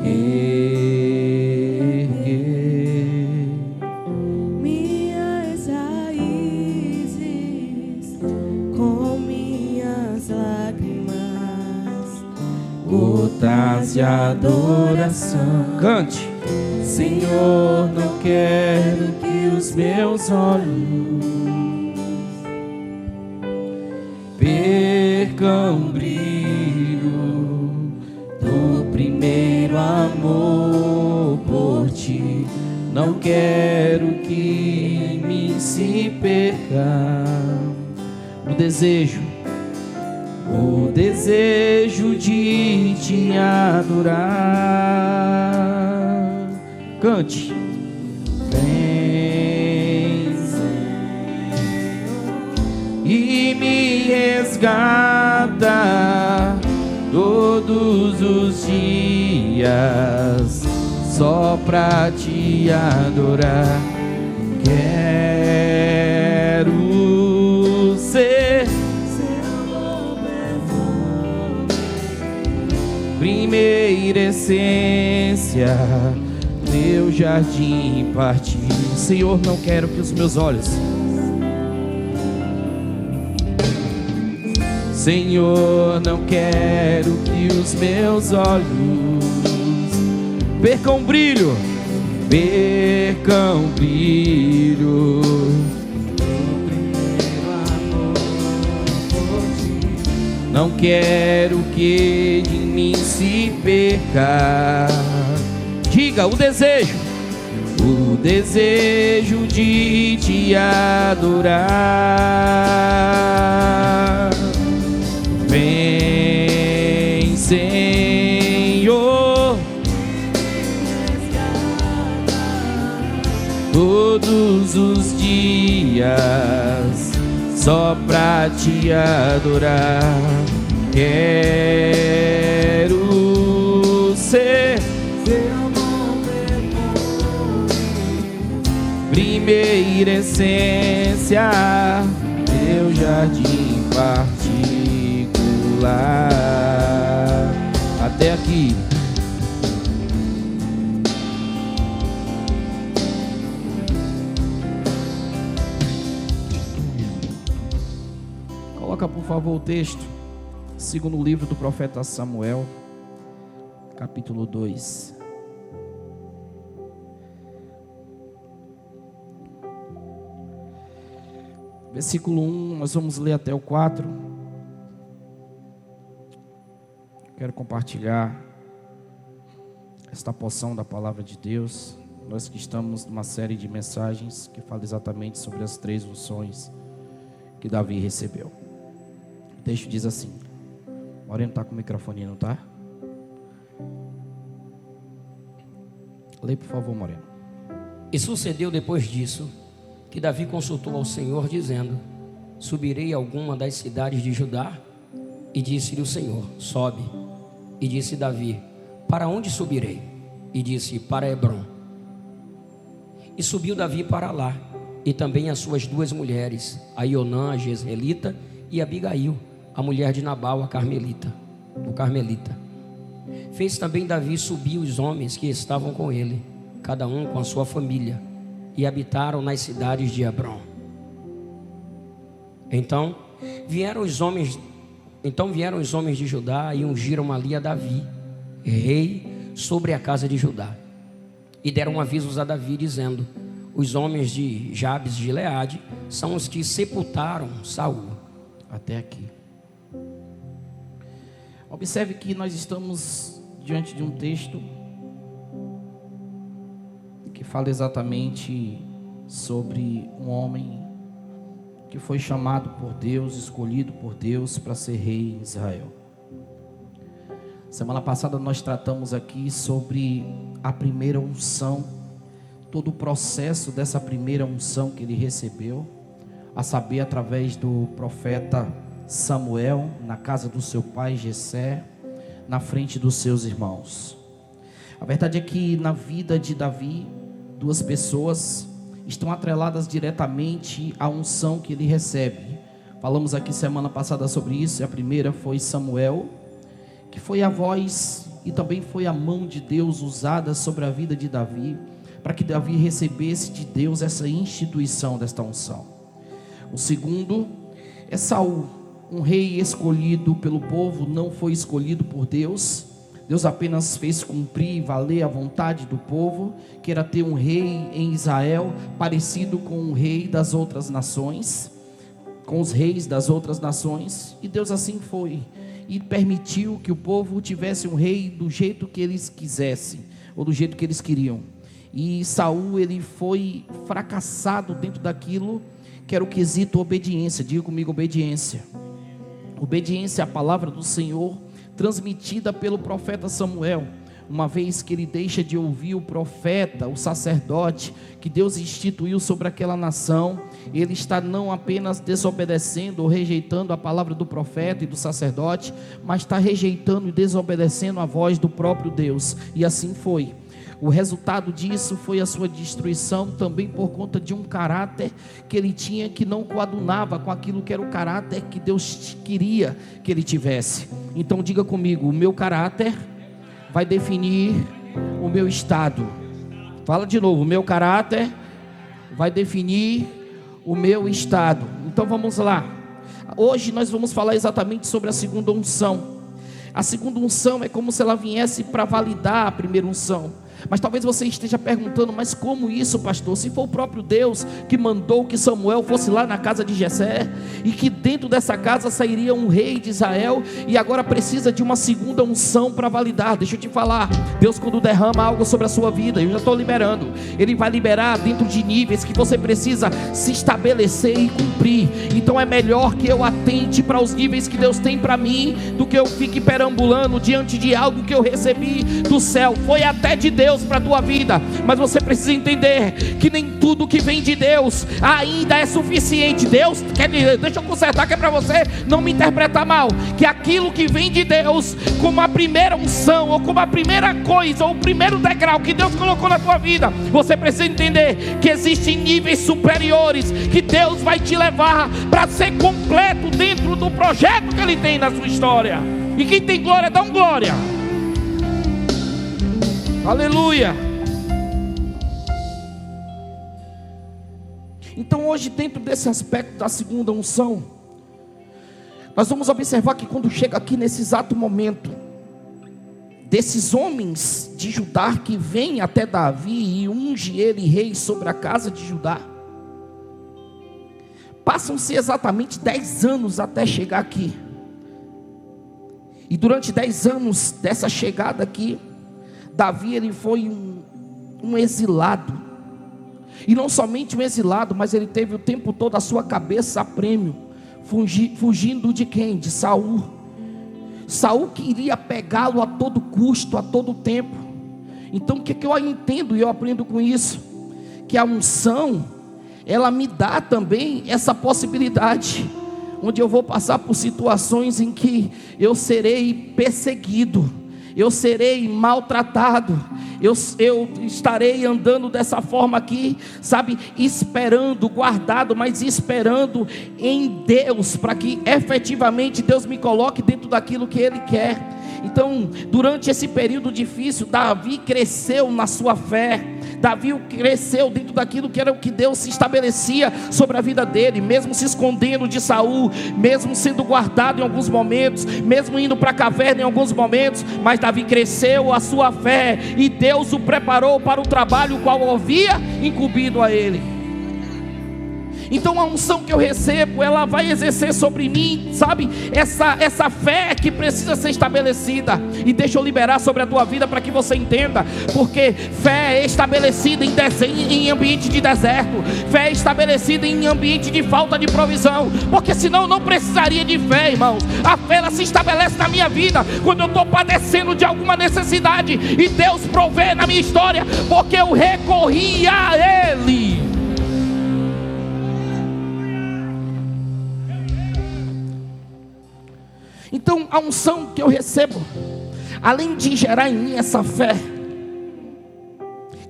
erguer. Minhas raízes com minhas lágrimas, Gotas de adoração. Cante. Senhor, não quero que os meus olhos percam o brilho do primeiro amor por ti. Não quero que em mim se perca o desejo de te adorar. Cante. Vem, e me resgata todos os dias só pra te adorar. Quero ser primeira essência, teu jardim partir. Senhor, não quero que os meus olhos, Senhor, não quero que os meus olhos percam brilho, percam brilho. Não quero que em mim se perca. Diga o desejo de te adorar. Vem, Senhor, todos os dias só pra te adorar. Quero ser primeira essência, teu jardim particular. Até aqui. Coloca por favor o texto, segundo livro do profeta Samuel, capítulo 2. Versículo 1, nós vamos ler até o 4. Quero compartilhar esta porção da palavra de Deus. Nós que estamos numa série de mensagens que fala exatamente sobre as 3 unções que Davi recebeu. O texto diz assim. Moreno está com o microfone, não tá? Lê por favor, Moreno. E sucedeu depois disso que Davi consultou ao Senhor, dizendo: subirei a alguma das cidades de Judá? E disse-lhe o Senhor: sobe. E disse Davi: para onde subirei? E disse: para Hebrom. E subiu Davi para lá, e também as suas 2 mulheres, a Ionã, a Jezreelita, e Abigail, a mulher de Nabal, o Carmelita. Fez também Davi subir os homens que estavam com ele, cada um com a sua família, e habitaram nas cidades de Hebrom. Então vieram os homens de Judá e ungiram ali a Davi, rei sobre a casa de Judá. E deram avisos a Davi, dizendo: os homens de Jabes de Gileade são os que sepultaram Saul. Até aqui. Observe que nós estamos diante de um texto que fala exatamente sobre um homem que foi chamado por Deus, escolhido por Deus para ser rei em Israel. Semana passada nós tratamos aqui sobre a primeira unção, todo o processo dessa primeira unção que ele recebeu, a saber, através do profeta Samuel, na casa do seu pai Jessé, na frente dos seus irmãos. A verdade é que na vida de Davi, 2 pessoas estão atreladas diretamente à unção que ele recebe. Falamos aqui semana passada sobre isso. A primeira foi Samuel, que foi a voz e também foi a mão de Deus usada sobre a vida de Davi, para que Davi recebesse de Deus essa instituição desta unção. O segundo é Saul, um rei escolhido pelo povo, não foi escolhido por Deus. Deus apenas fez cumprir e valer a vontade do povo, que era ter um rei em Israel parecido com o rei das outras nações, com os reis das outras nações, e Deus assim foi, e permitiu que o povo tivesse um rei do jeito que eles quisessem, ou do jeito que eles queriam. E Saul, ele foi fracassado dentro daquilo que era o quesito obediência. Diga comigo, obediência. Obediência à palavra do Senhor, transmitida pelo profeta Samuel. Uma vez que ele deixa de ouvir o profeta, o sacerdote, que Deus instituiu sobre aquela nação, ele está não apenas desobedecendo ou rejeitando a palavra do profeta e do sacerdote, mas está rejeitando e desobedecendo a voz do próprio Deus. E assim foi. O resultado disso foi a sua destruição, também por conta de um caráter que ele tinha, que não coadunava com aquilo que era o caráter que Deus queria que ele tivesse. Então diga comigo, o meu caráter vai definir o meu estado. Fala de novo, o meu caráter vai definir o meu estado. Então vamos lá. Hoje nós vamos falar exatamente sobre a segunda unção. A segunda unção é como se ela viesse para validar a primeira unção. Mas talvez você esteja perguntando, mas como isso, pastor? Se foi o próprio Deus que mandou que Samuel fosse lá na casa de Jessé, e que dentro dessa casa sairia um rei de Israel, e agora precisa de uma segunda unção para validar. Deixa eu te falar, Deus, quando derrama algo sobre a sua vida, eu já estou liberando, Ele vai liberar dentro de níveis que você precisa se estabelecer e cumprir. Então é melhor que eu atente para os níveis que Deus tem para mim, do que eu fique perambulando diante de algo que eu recebi do céu. Foi até de Deus para a tua vida, mas você precisa entender que nem tudo que vem de Deus ainda é suficiente. Deus quer dizer, deixa eu consertar que é para você não me interpretar mal, que aquilo que vem de Deus como a primeira unção, ou como a primeira coisa, ou o primeiro degrau que Deus colocou na tua vida, você precisa entender que existem níveis superiores que Deus vai te levar para ser completo dentro do projeto que Ele tem na sua história. E quem tem glória, dá um glória. Aleluia. Então hoje, dentro desse aspecto da segunda unção, nós vamos observar que quando chega aqui nesse exato momento, desses homens de Judá que vêm até Davi e unge ele rei sobre a casa de Judá, passam-se exatamente 10 anos até chegar aqui. E durante 10 anos dessa chegada aqui, Davi, ele foi um exilado, e não somente um exilado, mas ele teve o tempo todo a sua cabeça a prêmio, fugindo de quem? De Saul. Saul queria pegá-lo a todo custo, a todo tempo. Então o que eu entendo e eu aprendo com isso? Que a unção, ela me dá também essa possibilidade, onde eu vou passar por situações em que eu serei perseguido, eu serei maltratado, eu estarei andando dessa forma aqui, sabe, esperando, guardado, mas esperando em Deus, para que efetivamente Deus me coloque dentro daquilo que Ele quer. Então, durante esse período difícil, Davi cresceu na sua fé. Davi cresceu dentro daquilo que era o que Deus se estabelecia sobre a vida dele, mesmo se escondendo de Saul, mesmo sendo guardado em alguns momentos, mesmo indo para a caverna em alguns momentos, mas Davi cresceu a sua fé, e Deus o preparou para o trabalho qual havia incumbido a ele. Então a unção que eu recebo, ela vai exercer sobre mim, sabe, essa fé que precisa ser estabelecida. E deixa eu liberar sobre a tua vida para que você entenda, porque fé é estabelecida em ambiente de deserto, fé é estabelecida em ambiente de falta de provisão, porque senão eu não precisaria de fé, irmãos. A fé, ela se estabelece na minha vida quando eu estou padecendo de alguma necessidade, e Deus provê na minha história, porque eu recorri a Ele. Então a unção que eu recebo, além de gerar em mim essa fé,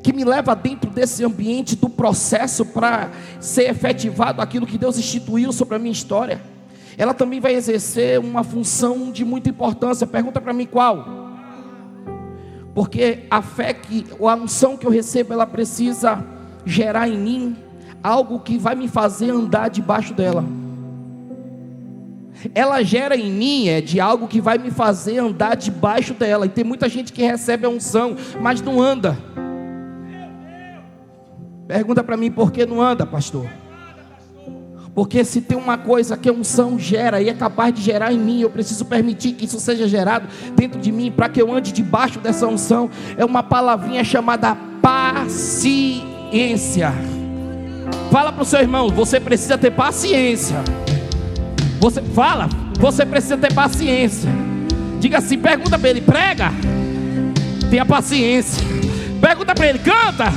que me leva dentro desse ambiente do processo para ser efetivado aquilo que Deus instituiu sobre a minha história, ela também vai exercer uma função de muita importância. Pergunta para mim qual? Porque a fé ou a unção que eu recebo, ela precisa gerar em mim algo que vai me fazer andar debaixo dela. Ela gera em mim de algo que vai me fazer andar debaixo dela. E tem muita gente que recebe a unção, mas não anda. Pergunta para mim, por que não anda, pastor? Porque se tem uma coisa que a unção gera e é capaz de gerar em mim, eu preciso permitir que isso seja gerado dentro de mim, para que eu ande debaixo dessa unção. É uma palavrinha chamada paciência. Fala para o seu irmão, você precisa ter paciência. Você precisa ter paciência. Diga assim, pergunta para ele, prega, tenha paciência. Pergunta para ele, canta,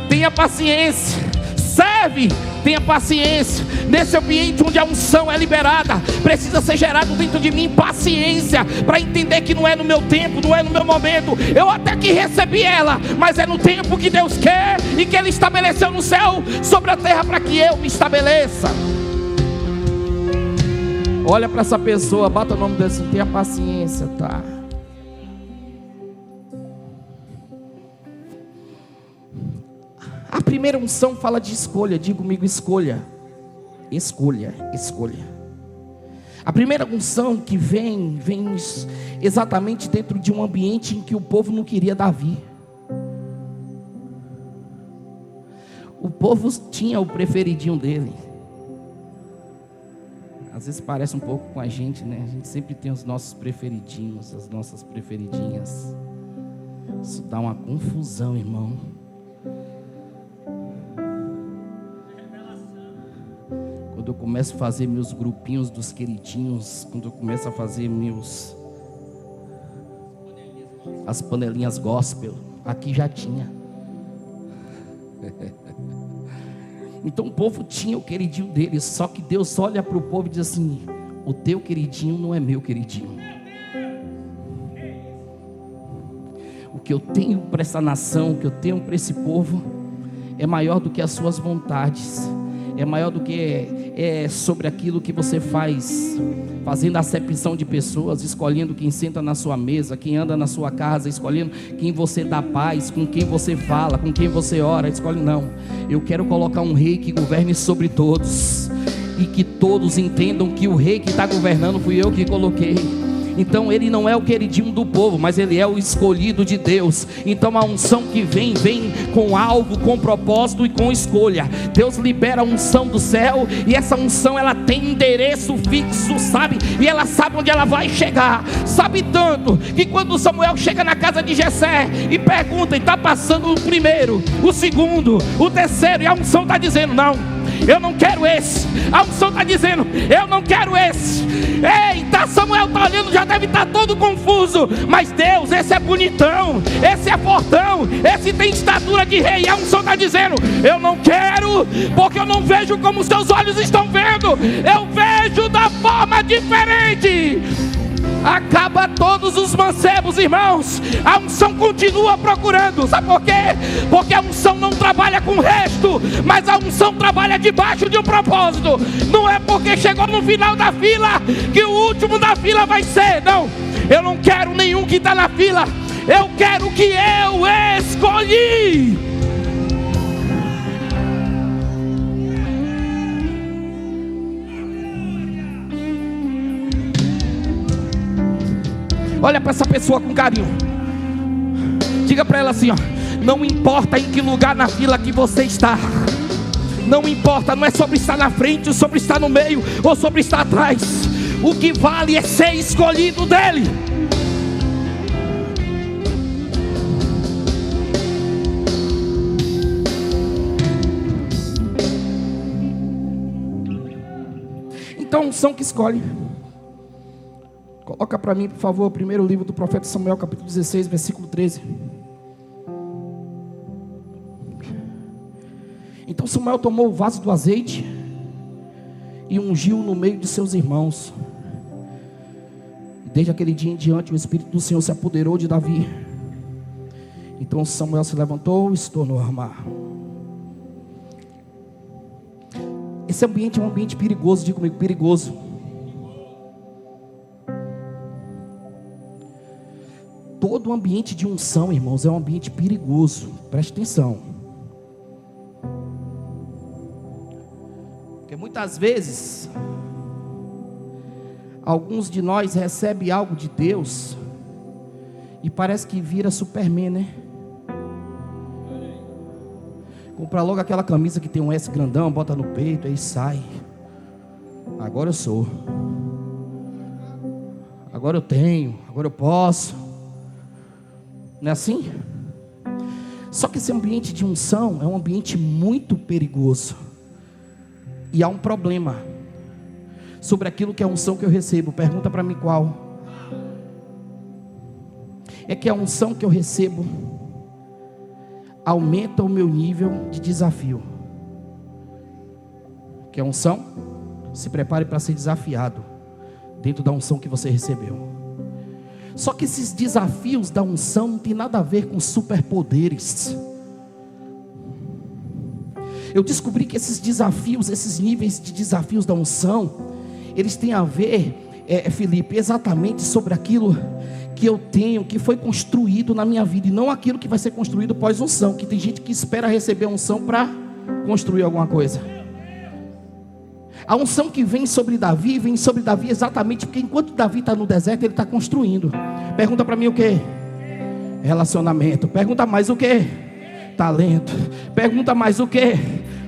tenha paciência. Serve, tenha paciência. Nesse ambiente onde a unção é liberada, precisa ser gerado dentro de mim paciência, para entender que não é no meu tempo, não é no meu momento. Eu até que recebi ela, mas é no tempo que Deus quer e que Ele estabeleceu no céu sobre a terra, para que eu me estabeleça. Olha para essa pessoa, bata o nome dele assim, tenha paciência, tá? A primeira unção fala de escolha. Diga comigo, escolha. Escolha. A primeira unção que vem exatamente dentro de um ambiente em que o povo não queria Davi. O povo tinha o preferidinho dele. Às vezes parece um pouco com a gente, né? A gente sempre tem os nossos preferidinhos, as nossas preferidinhas. Isso dá uma confusão, irmão. Quando eu começo a fazer meus grupinhos dos queridinhos, quando eu começo a fazer as panelinhas gospel, aqui já tinha. Então o povo tinha o queridinho dele, só que Deus olha para o povo e diz assim: o teu queridinho não é meu queridinho. O que eu tenho para essa nação, o que eu tenho para esse povo, é maior do que as suas vontades, é maior do que sobre aquilo que você faz, fazendo acepção de pessoas, escolhendo quem senta na sua mesa, quem anda na sua casa, escolhendo quem você dá paz, com quem você fala, com quem você ora. Escolhe, não, eu quero colocar um rei que governe sobre todos, e que todos entendam que o rei que está governando fui eu que coloquei. Então ele não é o queridinho do povo, mas ele é o escolhido de Deus. Então a unção que vem com alvo, com propósito e com escolha. Deus libera a unção do céu, e essa unção ela tem endereço fixo, sabe? E ela sabe onde ela vai chegar. Sabe tanto que quando Samuel chega na casa de Jessé e pergunta, e está passando o primeiro, o segundo, o terceiro, e a unção está dizendo: não, eu não quero esse. A unção está dizendo: eu não quero esse. Eita, Samuel está olhando, já deve estar todo confuso. Mas Deus, esse é bonitão, esse é fortão, esse tem estatura de rei. A unção está dizendo: eu não quero, porque eu não vejo como os seus olhos estão vendo. Eu vejo da forma diferente. Acaba todos os mancebos, irmãos. A unção continua procurando. Sabe por quê? Porque a unção não trabalha com o resto, mas a unção trabalha debaixo de um propósito. Não é porque chegou no final da fila que o último da fila vai ser. Não, eu não quero nenhum que está na fila. Eu quero o que eu escolhi. Olha para essa pessoa com carinho. Diga para ela assim, ó: não importa em que lugar na fila que você está. Não importa, não é sobre estar na frente, ou sobre estar no meio, ou sobre estar atrás. O que vale é ser escolhido dele. Então, a unção que escolhe. Coloca para mim, por favor, o primeiro livro do profeta Samuel, capítulo 16, versículo 13. Então Samuel tomou o vaso do azeite e ungiu no meio de seus irmãos. E desde aquele dia em diante, o Espírito do Senhor se apoderou de Davi. Então Samuel se levantou e se tornou a armar. Esse ambiente é um ambiente perigoso, diga comigo, perigoso. todo ambiente de unção, irmãos, é um ambiente perigoso. Preste atenção. Porque muitas vezes alguns de nós recebem algo de Deus e parece que vira Superman, né? Compra logo aquela camisa que tem um S grandão, bota no peito, aí sai. Agora eu sou. Agora eu tenho, agora eu posso. Não é assim? Só que esse ambiente de unção é um ambiente muito perigoso. E há um problema sobre aquilo que é a unção que eu recebo. Pergunta para mim qual? É que a unção que eu recebo aumenta o meu nível de desafio. Que a unção? Se prepare para ser desafiado dentro da unção que você recebeu. Só que esses desafios da unção não tem nada a ver com superpoderes. Eu descobri que esses desafios, esses níveis de desafios da unção, eles têm a ver, Felipe, exatamente sobre aquilo que eu tenho, que foi construído na minha vida, e não aquilo que vai ser construído pós-unção, que tem gente que espera receber a unção para construir alguma coisa. A unção que vem sobre Davi exatamente porque enquanto Davi está no deserto, ele está construindo. Pergunta para mim o que? Relacionamento. Pergunta mais o que? Talento. Pergunta mais o que?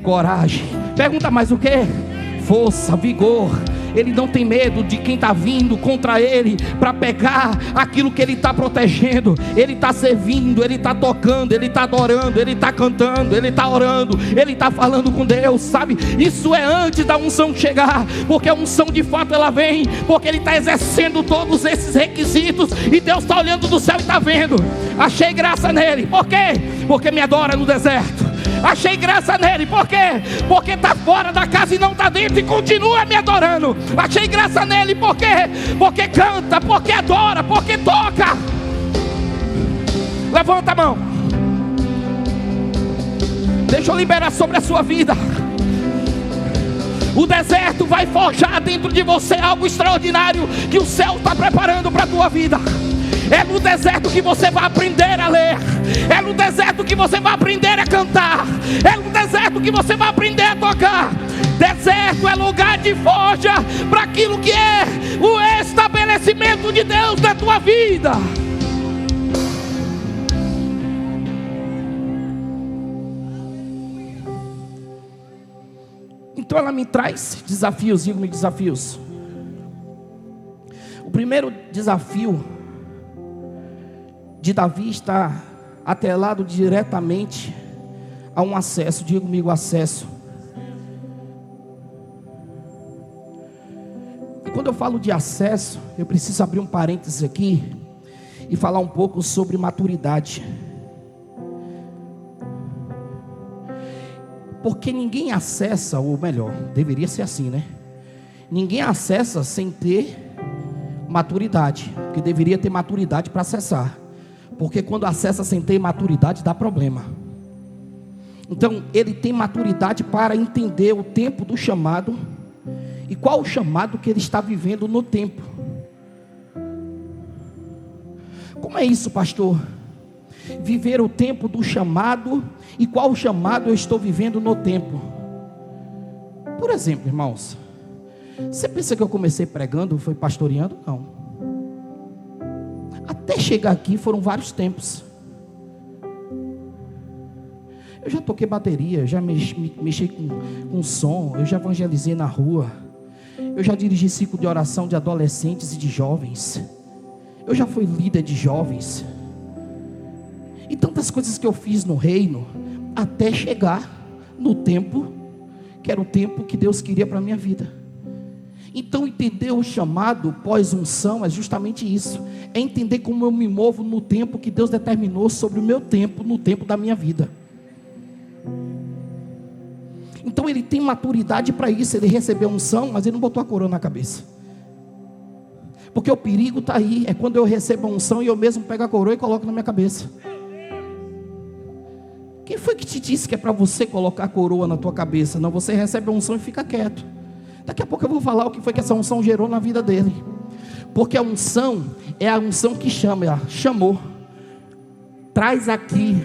Coragem. Pergunta mais o que? Força, vigor. Ele não tem medo de quem está vindo contra ele para pegar aquilo que ele está protegendo. Ele está servindo, ele está tocando, ele está adorando, ele está cantando, ele está orando, ele está falando com Deus, sabe? Isso é antes da unção chegar, porque a unção de fato ela vem, porque ele está exercendo todos esses requisitos e Deus está olhando do céu e está vendo. Achei graça nele. Por quê? Porque me adora no deserto. Achei graça nele, por quê? Porque está fora da casa e não está dentro e continua me adorando. Achei graça nele, por quê? Porque canta, porque adora, porque toca. Levanta a mão. Deixa eu liberar sobre a sua vida. O deserto vai forjar dentro de você algo extraordinário que o céu está preparando para a tua vida. É no deserto que você vai aprender a ler. É no deserto que você vai aprender a cantar. É no deserto que você vai aprender a tocar. Deserto é lugar de forja para aquilo que é o estabelecimento de Deus na tua vida. Então ela me traz desafios, digo-me desafios. O primeiro desafio de Davi está atrelado diretamente a um acesso. Diga comigo, acesso. E quando eu falo de acesso, eu preciso abrir um parênteses aqui e falar um pouco sobre maturidade. Porque ninguém acessa, ou melhor, deveria ser assim, né? Ninguém acessa sem ter maturidade, porque deveria ter maturidade para acessar. Porque quando acessa sem ter maturidade, dá problema. Então, ele tem maturidade para entender o tempo do chamado e qual o chamado que ele está vivendo no tempo. Como é isso, pastor? Viver o tempo do chamado e qual o chamado eu estou vivendo no tempo. Por exemplo, irmãos, você pensa que eu comecei pregando, foi pastoreando? Não. Até chegar aqui foram vários tempos. Eu já toquei bateria, eu já mexi com som, eu já evangelizei na rua, eu já dirigi ciclo de oração de adolescentes e de jovens, eu já fui líder de jovens, e tantas coisas que eu fiz no reino, até chegar no tempo, que era o tempo que Deus queria para a minha vida. Então entender o chamado pós-unção é justamente isso, é entender como eu me movo no tempo que Deus determinou sobre o meu tempo, no tempo da minha vida. Então ele tem maturidade para isso, ele recebeu unção, mas ele não botou a coroa na cabeça. Porque o perigo está aí, é quando eu recebo a unção e eu mesmo pego a coroa e coloco na minha cabeça. Quem foi que te disse que é para você colocar a coroa na tua cabeça? Não, você recebe a unção e fica quieto. Daqui a pouco eu vou falar o que foi que essa unção gerou na vida dele. Porque a unção é a unção que chama, chamou. Traz aqui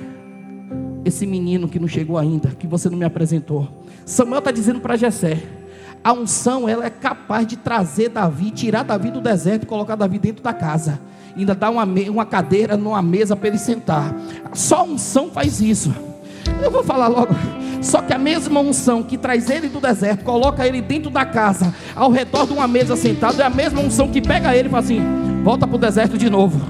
esse menino que não chegou ainda, que você não me apresentou. Samuel está dizendo para Jessé, a unção, ela é capaz de trazer Davi, tirar Davi do deserto e colocar Davi dentro da casa. Ainda dá uma cadeira numa mesa para ele sentar. Só a unção faz isso. Eu vou falar logo. Só que a mesma unção que traz ele do deserto, coloca ele dentro da casa, ao redor de uma mesa sentado, é a mesma unção que pega ele e fala assim, volta para o deserto de novo.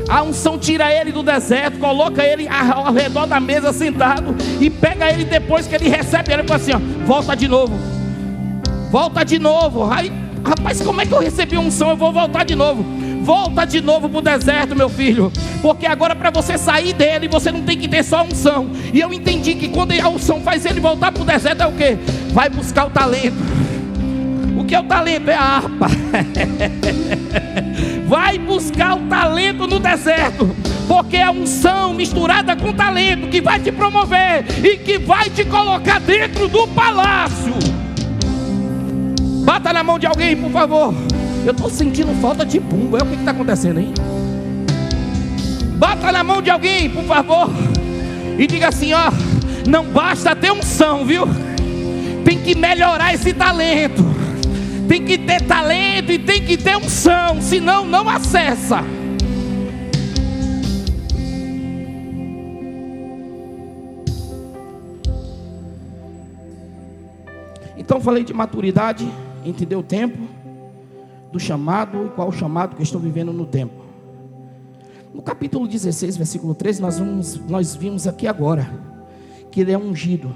A unção tira ele do deserto, coloca ele ao redor da mesa sentado, e pega ele depois que ele recebe ele e fala assim, ó, volta de novo. Volta de novo. Aí, rapaz, como é que eu recebi a unção? Eu vou voltar de novo. Volta de novo para o deserto, meu filho. Porque agora para você sair dele, você não tem que ter só a unção. E eu entendi que quando a unção faz ele voltar para o deserto, é o quê? Vai buscar o talento. O que é o talento? É a harpa. Vai buscar o talento no deserto. Porque é a unção misturada com talento que vai te promover e que vai te colocar dentro do palácio. Bata na mão de alguém, por favor. Eu estou sentindo falta de bumbo. O que está acontecendo aí? Bata na mão de alguém, por favor. E diga assim, ó, não basta ter unção, viu? Tem que melhorar esse talento. Tem que ter talento e tem que ter unção. Senão não acessa. Então falei de maturidade. Entendeu o tempo do chamado e qual o chamado que eu estou vivendo no tempo. No capítulo 16, versículo 13, nós vimos aqui agora que ele é ungido.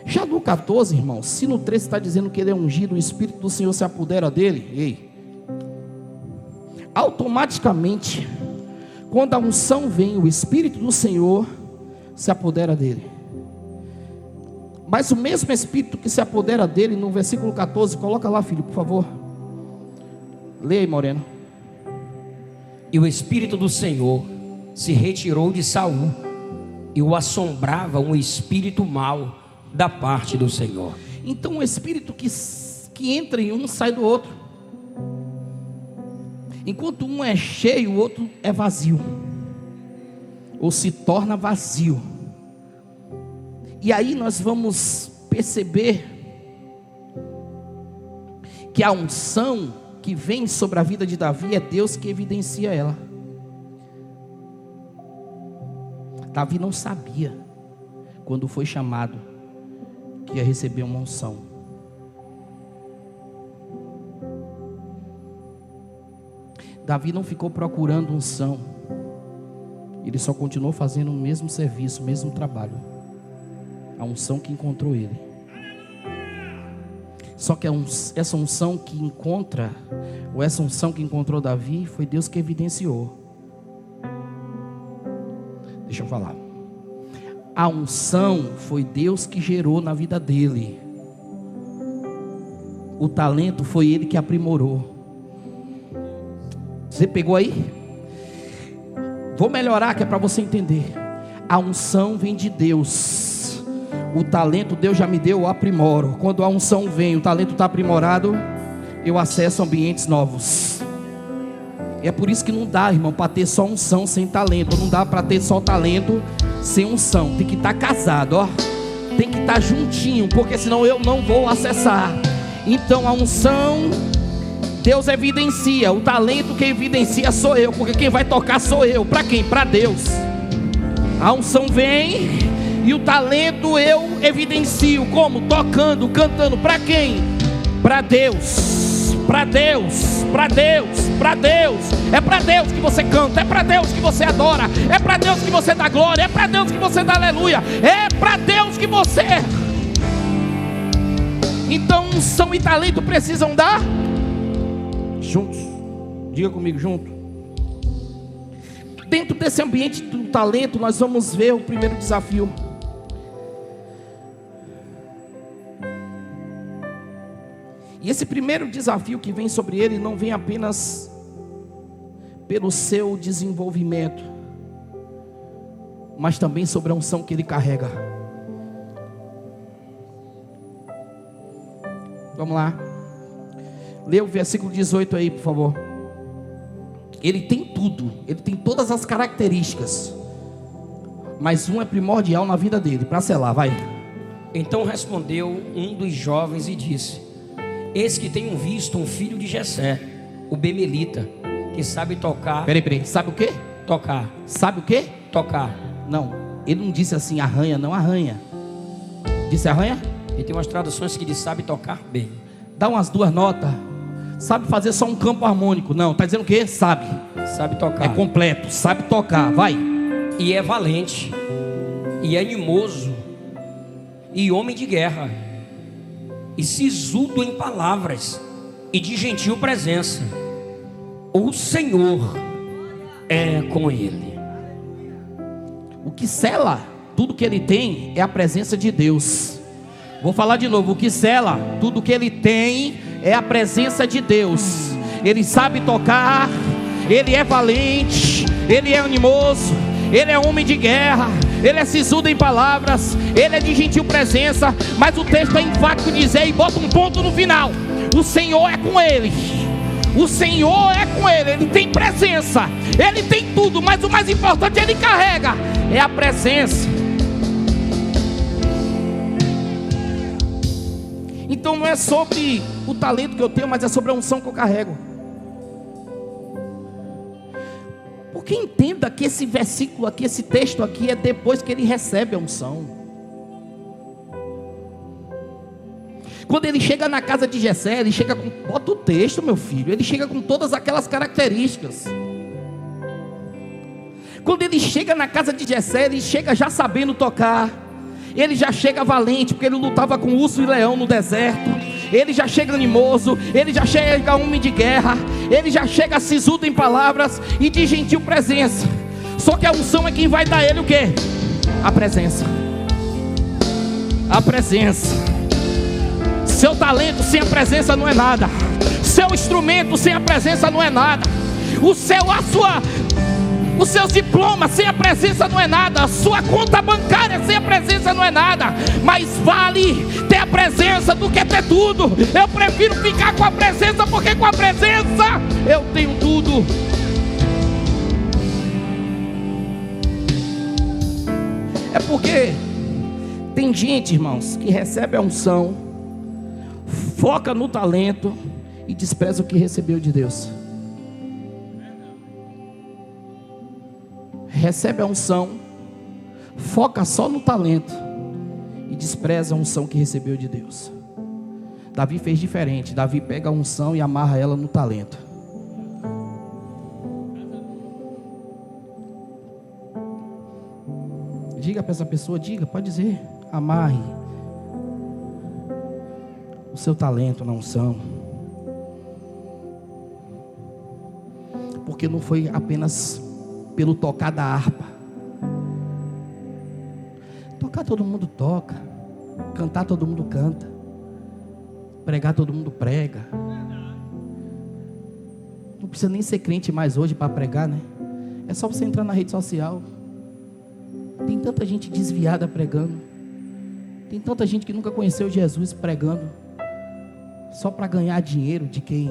Já no 14, irmãos, se no 13 está dizendo que ele é ungido, o Espírito do Senhor se apodera dele, automaticamente, quando a unção vem, o Espírito do Senhor se apodera dele. Mas o mesmo Espírito que se apodera dele, no versículo 14, coloca lá, filho, por favor. Leia aí, Moreno. E o Espírito do Senhor se retirou de Saul, e o assombrava um espírito mau da parte do Senhor. Então o Espírito que entra em um, sai do outro. Enquanto um é cheio, o outro é vazio. Ou se torna vazio. E aí nós vamos perceber que a unção que vem sobre a vida de Davi é Deus que evidencia ela. Davi não sabia, quando foi chamado, que ia receber uma unção. Davi não ficou procurando unção. Ele só continuou fazendo o mesmo serviço, o mesmo trabalho. A unção que encontrou ele. Só que essa unção que encontra, ou essa unção que encontrou Davi, foi Deus que evidenciou. Deixa eu falar. A unção foi Deus que gerou na vida dele. O talento foi ele que aprimorou. Você pegou aí? Vou melhorar que é para você entender. A unção vem de Deus. O talento Deus já me deu, eu aprimoro. Quando a unção vem, o talento está aprimorado, eu acesso ambientes novos. É por isso que não dá, irmão, para ter só unção sem talento. Não dá para ter só talento sem unção. Tem que estar casado, ó. Tem que estar juntinho, porque senão eu não vou acessar. Então a unção, Deus evidencia. O talento que evidencia sou eu, porque quem vai tocar sou eu. Para quem? Para Deus. A unção vem e o talento eu evidencio. Como? Tocando, cantando. Para quem? Para Deus. Para Deus. Para Deus. Para Deus. É para Deus que você canta. É para Deus que você adora. É para Deus que você dá glória. É para Deus que você dá aleluia. É para Deus que você... Então unção e talento precisam dar juntos. Diga comigo, junto. Dentro desse ambiente do talento, nós vamos ver o primeiro desafio. E esse primeiro desafio que vem sobre ele não vem apenas pelo seu desenvolvimento, mas também sobre a unção que ele carrega. Vamos lá. Lê o versículo 18 aí, por favor. Ele tem tudo, ele tem todas as características, mas um é primordial na vida dele, para selar, vai. Então respondeu um dos jovens e disse: eis que tenho visto um filho de Jessé, o bemelita, que sabe tocar. Peraí, sabe o quê? Tocar. Sabe o quê? Tocar. Não, ele não disse assim arranha, não arranha. Disse arranha? E tem umas traduções que diz sabe tocar bem. Dá umas 2 notas. Sabe fazer só um campo harmônico? Não, está dizendo o quê? Sabe. Sabe tocar. É completo, sabe tocar, vai. E é valente, e animoso, e homem de guerra, e sisudo em palavras, e de gentil presença. O Senhor é com ele. O que sela tudo que ele tem é a presença de Deus. Vou falar de novo. O que sela tudo que ele tem é a presença de Deus. Ele sabe tocar, ele é valente, ele é animoso, ele é homem de guerra, ele é sisudo em palavras, ele é de gentil presença. Mas o texto é enfático dizer, e bota um ponto no final: o Senhor é com ele. O Senhor é com ele, ele tem presença, ele tem tudo, mas o mais importante ele carrega, é a presença. Então não é sobre o talento que eu tenho, mas é sobre a unção que eu carrego. Porque entenda que esse versículo aqui, esse texto aqui, é depois que ele recebe a unção. Quando ele chega na casa de Jessé, ele chega com... Bota o texto, meu filho. Ele chega com todas aquelas características. Quando ele chega na casa de Jessé, ele chega já sabendo tocar. Ele já chega valente, porque ele lutava com urso e leão no deserto. Ele já chega animoso, ele já chega homem de guerra, ele já chega sisudo em palavras e de gentil presença. Só que a unção é quem vai dar ele o quê? A presença. A presença. Seu talento sem a presença não é nada. Seu instrumento sem a presença não é nada. Os seus diplomas sem a presença não é nada. A sua conta bancária sem a presença não é nada. Mas vale ter a presença do que ter tudo. Eu prefiro ficar com a presença, porque com a presença eu tenho tudo. É porque tem gente, irmãos, que recebe a unção, foca no talento e despreza o que recebeu de Deus. Recebe a unção, foca só no talento e despreza a unção que recebeu de Deus. Davi fez diferente. Davi pega a unção e amarra ela no talento. Diga para essa pessoa, pode dizer, amarre o seu talento na unção. Porque não foi apenas pelo tocar da harpa. Tocar todo mundo toca, cantar todo mundo canta, pregar todo mundo prega. Não precisa nem ser crente mais hoje para pregar, né? É só você entrar na rede social. Tem tanta gente desviada pregando. Tem tanta gente que nunca conheceu Jesus pregando só para ganhar dinheiro de quem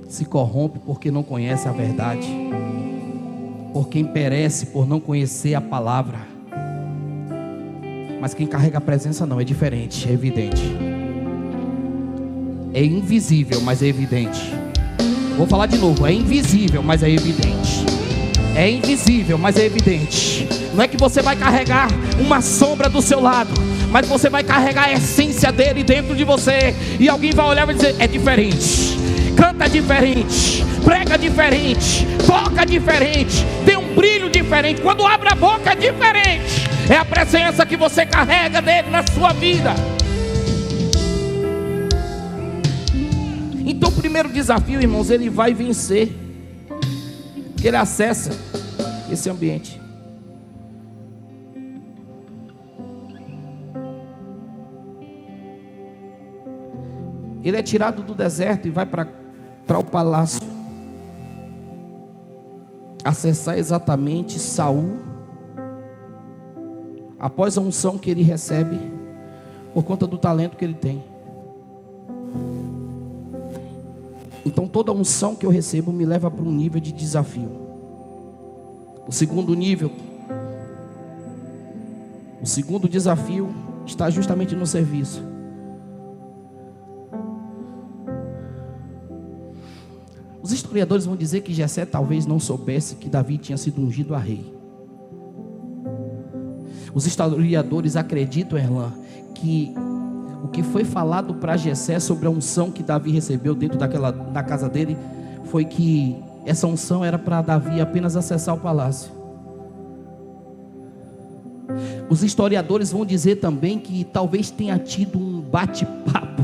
se corrompe porque não conhece a verdade, por quem perece por não conhecer a palavra. Mas quem carrega a presença não, é diferente, é evidente. É invisível, mas é evidente. Vou falar de novo, é invisível, mas é evidente. É invisível, mas é evidente. Não é que você vai carregar uma sombra do seu lado, mas você vai carregar a essência dele dentro de você. E alguém vai olhar e vai dizer, é diferente. Canta diferente, prega diferente, toca diferente, tem um brilho diferente. Quando abre a boca é diferente. É a presença que você carrega dele na sua vida. Então o primeiro desafio, irmãos, ele vai vencer, porque ele acessa esse ambiente. Ele é tirado do deserto e vai para o palácio, acessar exatamente Saul, após a unção que ele recebe, por conta do talento que ele tem. Então toda unção que eu recebo me leva para um nível de desafio. O segundo desafio está justamente no serviço. Os historiadores vão dizer que Jessé talvez não soubesse que Davi tinha sido ungido a rei. Os historiadores acreditam, Erlan, que o que foi falado para Jessé sobre a unção que Davi recebeu dentro da casa dele foi que essa unção era para Davi apenas acessar o palácio. Os historiadores vão dizer também que talvez tenha tido um bate-papo.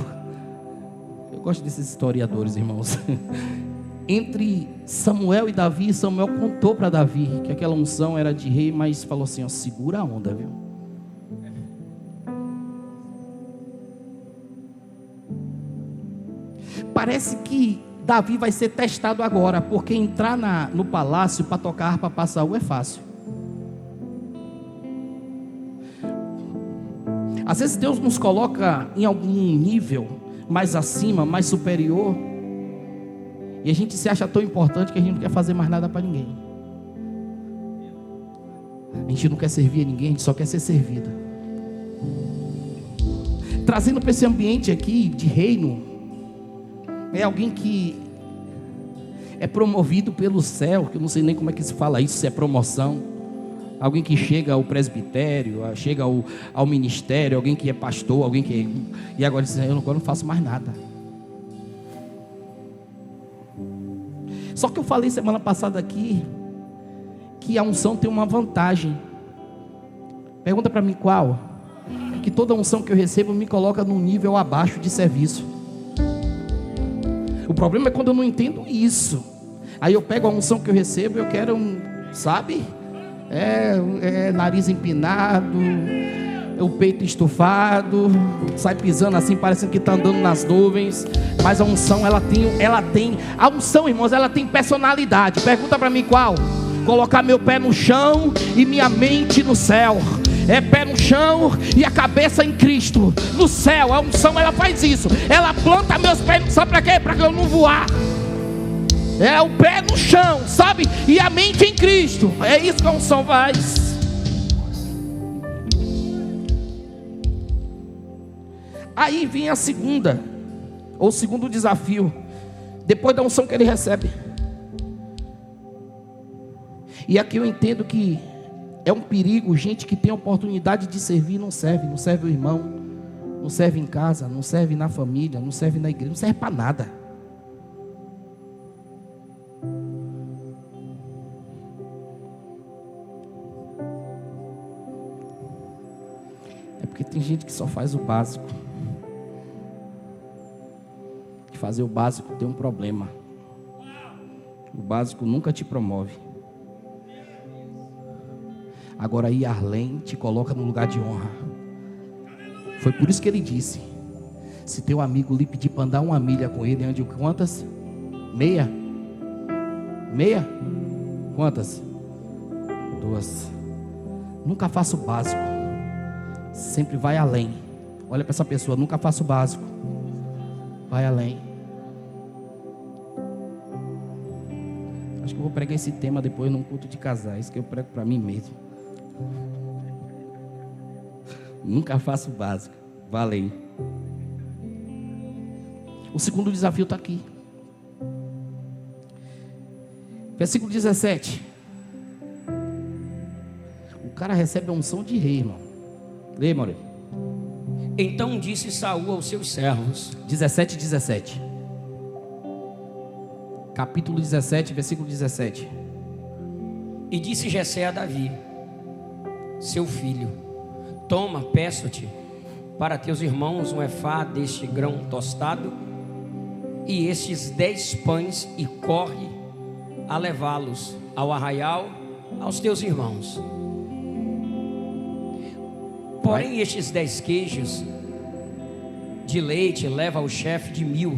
Eu gosto desses historiadores, irmãos. Entre Samuel e Davi. Samuel contou para Davi que aquela unção era de rei, mas falou assim, ó, segura a onda, viu? Parece que Davi vai ser testado agora, porque entrar no palácio para tocar harpa para Saul é fácil. Às vezes Deus nos coloca em algum nível mais acima, mais superior, e a gente se acha tão importante que a gente não quer fazer mais nada para ninguém. A gente não quer servir a ninguém, a gente só quer ser servido. Trazendo para esse ambiente aqui de reino, é alguém que é promovido pelo céu, que eu não sei nem como é que se fala isso, se é promoção. Alguém que chega ao presbitério, chega ao ministério, alguém que é pastor, alguém que e agora diz, eu não faço mais nada. Só que eu falei semana passada aqui que a unção tem uma vantagem. Pergunta para mim qual? Que toda unção que eu recebo me coloca num nível abaixo de serviço. O problema é quando eu não entendo isso. Aí eu pego a unção que eu recebo e eu quero, sabe? Nariz empinado, o peito estufado, sai pisando assim, parecendo que está andando nas nuvens. Mas a unção, ela tem, a unção, irmãos, ela tem personalidade. Pergunta para mim qual? Colocar meu pé no chão e minha mente no céu. É pé no chão e a cabeça em Cristo, no céu. A unção, ela faz isso. Ela planta meus pés, sabe para quê? Para que eu não voar. É o pé no chão, sabe? E a mente em Cristo. É isso que a unção faz. Aí vem o segundo desafio, depois da unção que ele recebe. E aqui eu entendo que é um perigo, gente que tem a oportunidade de servir e não serve o irmão, não serve em casa, não serve na família, não serve na igreja, não serve para nada. É porque tem gente que só faz o básico. Fazer o básico tem um problema. O básico nunca te promove. Agora ir além te coloca no lugar de honra. Foi por isso que ele disse: se teu amigo lhe pedir para andar 1 milha com ele, ande quantas? Meia? Quantas? 2. Nunca faça o básico. Sempre vai além. Olha para essa pessoa, nunca faça o básico. Vai além. Acho que eu vou pregar esse tema depois num culto de casais, que eu prego para mim mesmo. Nunca faço o básico. Valeu. O segundo desafio está aqui. Versículo 17. O cara recebe a unção de rei, irmão. Lê, Mauro. Então disse Saul aos seus servos. 17. Capítulo 17, versículo 17. E disse Jessé a Davi, seu filho: toma, peço-te, para teus irmãos um efá deste grão tostado e estes 10 pães, e corre a levá-los ao arraial aos teus irmãos. Porém estes 10 queijos de leite leva ao chefe de 1000,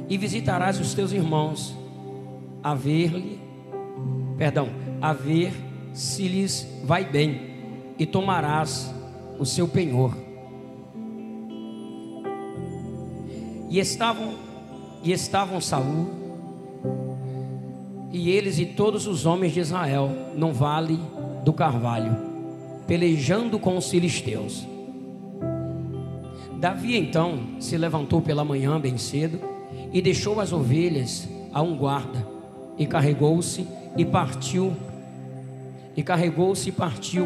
e visitarás os teus irmãos, a ver se lhes vai bem, e tomarás o seu penhor. E estavam E estavam Saul e eles e todos os homens de Israel no vale do Carvalho, pelejando com os filisteus. Davi então se levantou pela manhã bem cedo e deixou as ovelhas a um guarda, e carregou-se e partiu.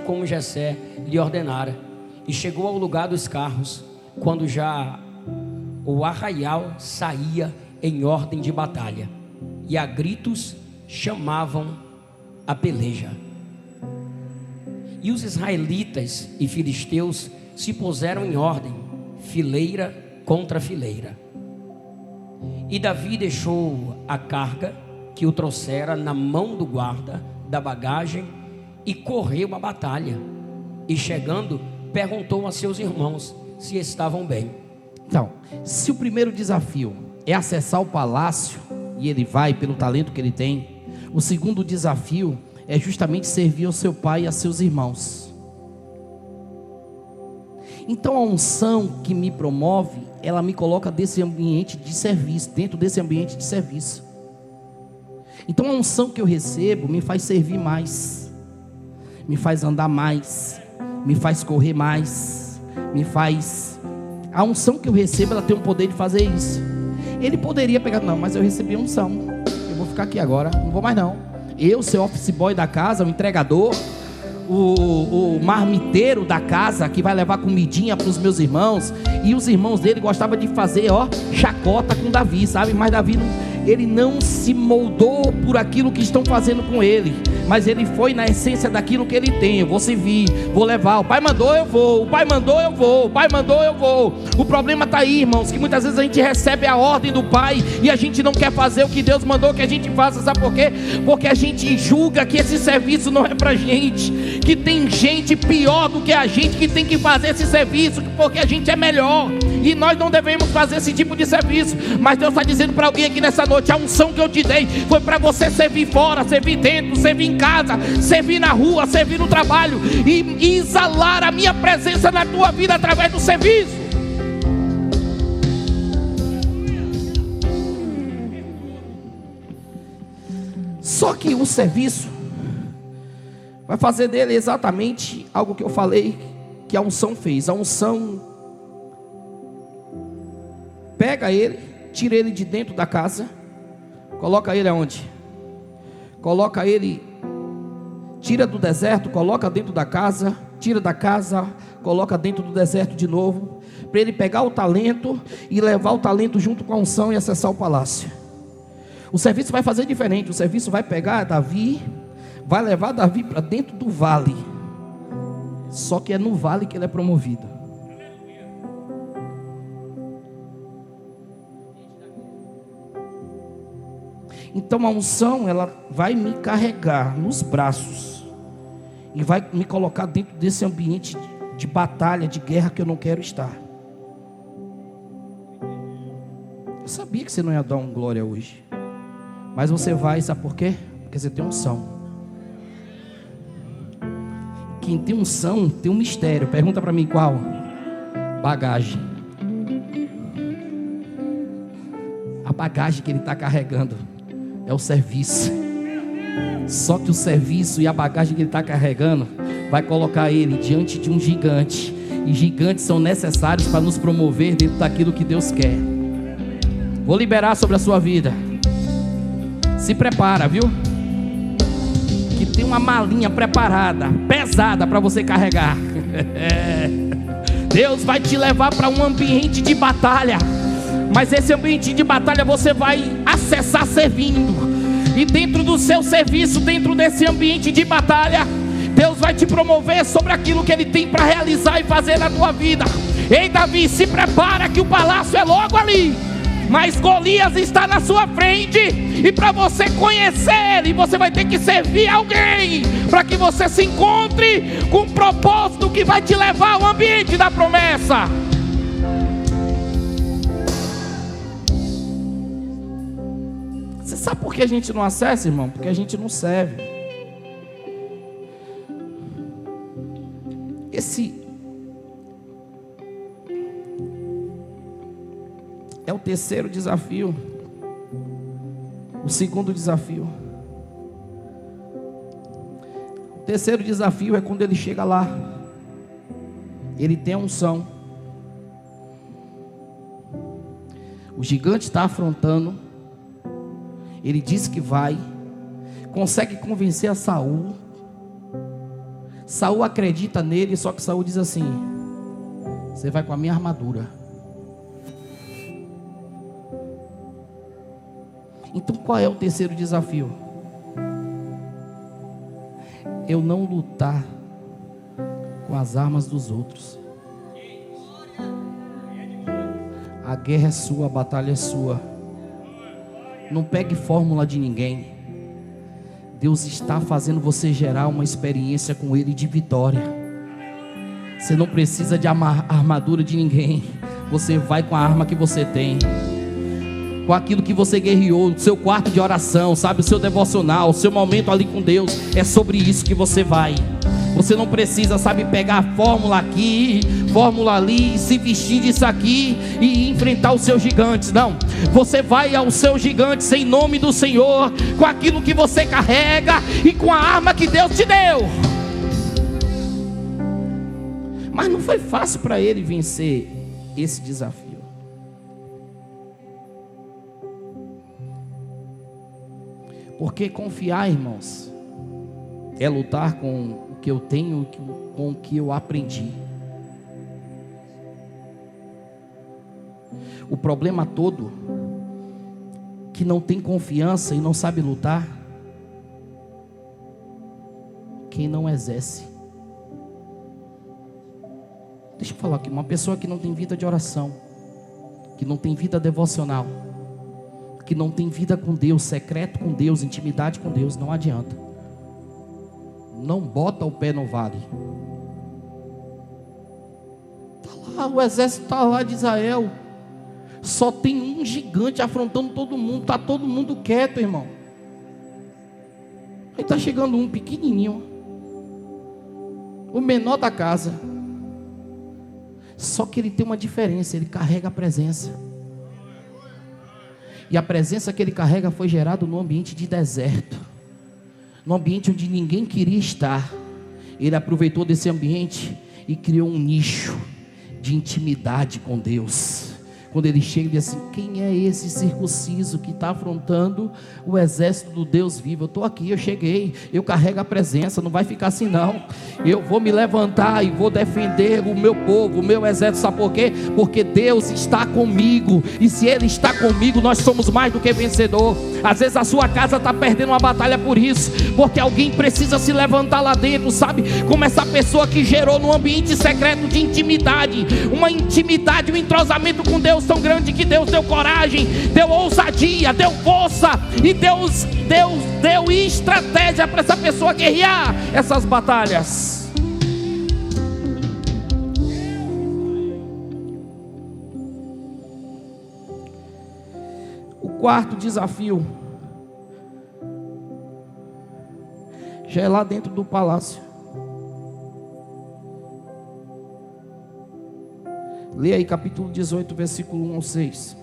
Como Jessé lhe ordenara, e chegou ao lugar dos carros, quando já o arraial saía em ordem de batalha, e a gritos chamavam a peleja. E os israelitas e filisteus se puseram em ordem, fileira contra fileira. E Davi deixou a carga que o trouxera na mão do guarda da bagagem e correu a batalha. E chegando, perguntou a seus irmãos se estavam bem. Então, se o primeiro desafio é acessar o palácio, e ele vai pelo talento que ele tem, o segundo desafio é justamente servir ao seu pai e a seus irmãos. Então a unção que me promove, ela me coloca desse ambiente de serviço, dentro desse ambiente de serviço. Então a unção que eu recebo me faz servir mais, me faz andar mais, me faz correr mais, me faz... A unção que eu recebo, ela tem o poder de fazer isso. Ele poderia pegar, não, mas eu recebi a unção, eu vou ficar aqui agora, não vou mais não. Eu, ser office boy da casa, o entregador, o marmiteiro da casa, que vai levar comidinha para os meus irmãos. E os irmãos dele gostavam de fazer, chacota com Davi, sabe? Mas Davi ele não se moldou por aquilo que estão fazendo com ele, mas ele foi na essência daquilo que ele tem. Eu vou servir, vou levar, o pai mandou, eu vou, o pai mandou, eu vou, o pai mandou, eu vou. O problema está aí, irmãos, que muitas vezes a gente recebe a ordem do pai e a gente não quer fazer o que Deus mandou que a gente faça. Sabe por quê? Porque a gente julga que esse serviço não é pra gente, que tem gente pior do que a gente que tem que fazer esse serviço, porque a gente é melhor, e nós não devemos fazer esse tipo de serviço. Mas Deus está dizendo para alguém aqui nessa noite: a unção que eu te dei foi para você servir fora, servir dentro, servir em casa, servir na rua, servir no trabalho, e exalar a minha presença na tua vida através do serviço. Só que o serviço vai fazer dele exatamente algo que eu falei que a unção fez. A unção pega ele, tira ele de dentro da casa, coloca ele aonde? Coloca ele, tira do deserto, coloca dentro da casa, tira da casa, coloca dentro do deserto de novo, para ele pegar o talento e levar o talento junto com a unção e acessar o palácio. O serviço vai fazer diferente. O serviço vai pegar Davi, vai levar Davi para dentro do vale. Só que é no vale que ele é promovido. Então a unção, ela vai me carregar nos braços e vai me colocar dentro desse ambiente de batalha, de guerra que eu não quero estar. Eu sabia que você não ia dar um glória hoje, mas você vai, sabe por quê? Porque você tem unção. Quem tem unção tem um mistério. Pergunta para mim qual? Bagagem. A bagagem que ele está carregando é o serviço. Só que o serviço e a bagagem que ele está carregando vai colocar ele diante de um gigante. E gigantes são necessários para nos promover dentro daquilo que Deus quer. Vou liberar sobre a sua vida. Se prepara, viu? Que tem uma malinha preparada, pesada para você carregar. Deus vai te levar para um ambiente de batalha. Mas esse ambiente de batalha você vai acessar servindo. E dentro do seu serviço, dentro desse ambiente de batalha, Deus vai te promover sobre aquilo que Ele tem para realizar e fazer na tua vida. Ei, Davi, se prepara que o palácio é logo ali, mas Golias está na sua frente. E para você conhecer ele, você vai ter que servir alguém, para que você se encontre com um propósito que vai te levar ao ambiente da promessa. Você sabe por que a gente não acessa, irmão? Porque a gente não serve. Esse é o terceiro desafio O segundo desafio. O terceiro desafio é quando ele chega lá. Ele tem a unção. O gigante está afrontando. Ele disse que vai. Consegue convencer a Saul. Saul acredita nele, só que Saul diz assim: você vai com a minha armadura. Então qual é o terceiro desafio? Eu não lutar com as armas dos outros. A guerra é sua, a batalha é sua. Não pegue fórmula de ninguém. Deus está fazendo você gerar uma experiência com Ele de vitória. Você não precisa de armadura de ninguém. Você vai com a arma que você tem, com aquilo que você guerreou, o seu quarto de oração, sabe, o seu devocional, o seu momento ali com Deus. É sobre isso que você vai. Você não precisa, sabe, pegar a fórmula aqui, fórmula ali, se vestir disso aqui e enfrentar os seus gigantes. Não, você vai aos seus gigantes em nome do Senhor, com aquilo que você carrega e com a arma que Deus te deu. Mas não foi fácil para ele vencer esse desafio. Porque confiar, irmãos, é lutar com o que eu tenho, com o que eu aprendi. O problema todo, que não tem confiança e não sabe lutar, quem não exerce. Deixa eu falar aqui, uma pessoa que não tem vida de oração, que não tem vida devocional, que não tem vida com Deus, secreto com Deus, intimidade com Deus, não adianta. Não bota o pé no vale. Tá lá, o exército está lá de Israel. Só tem um gigante afrontando todo mundo. Está todo mundo quieto, irmão. Aí está chegando um pequenininho, o menor da casa. Só que ele tem uma diferença, ele carrega a presença. E a presença que ele carrega foi gerada num ambiente de deserto, num ambiente onde ninguém queria estar. Ele aproveitou desse ambiente e criou um nicho de intimidade com Deus. Quando ele chega e diz assim: quem é esse circunciso que está afrontando o exército do Deus vivo? Eu estou aqui, eu cheguei, eu carrego a presença, não vai ficar assim não. Eu vou me levantar e vou defender o meu povo, o meu exército. Sabe por quê? Porque Deus está comigo, e se Ele está comigo, nós somos mais do que vencedor. Às vezes a sua casa está perdendo uma batalha por isso, porque alguém precisa se levantar lá dentro, sabe? Como essa pessoa que gerou num ambiente secreto de intimidade, uma intimidade, um entrosamento com Deus tão grande que Deus deu coragem, deu ousadia, deu força e Deus deu estratégia para essa pessoa guerrear essas batalhas. O quarto desafio já é lá dentro do palácio. Leia aí capítulo 18, versículo 1 ao 6.